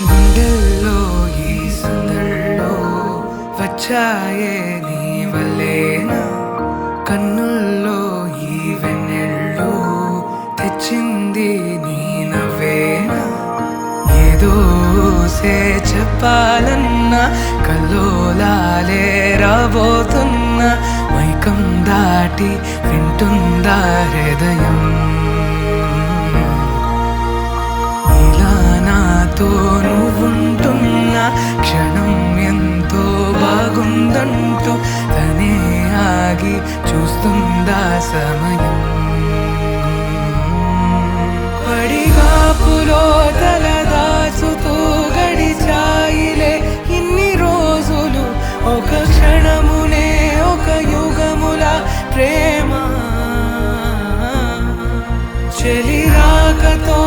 గుండెల్లో ఈ సందల్లో వచ్చాయే నీ వల్లేనా, కన్నుల్లో ఈ వెన్నెళ్ళు తెచ్చింది నీ నవ్వేనా. ఏదో చెప్పాలన్నా కల్లోలాలే రాబోతున్నా, మైకం దాటి వింటుందా హృదయం. ఇలా నాతో నువ్వుంటున్న క్షణం ఎంతో బాగుందంటూ తనే ఆగి చూస్తుందా సమయం. పడిగాపులో తలదాచుతూ గడిచాయిలే ఇన్ని రోజులు, ఒక క్షణమునే ఒక యుగముల ప్రేమ. చెలి రాకతో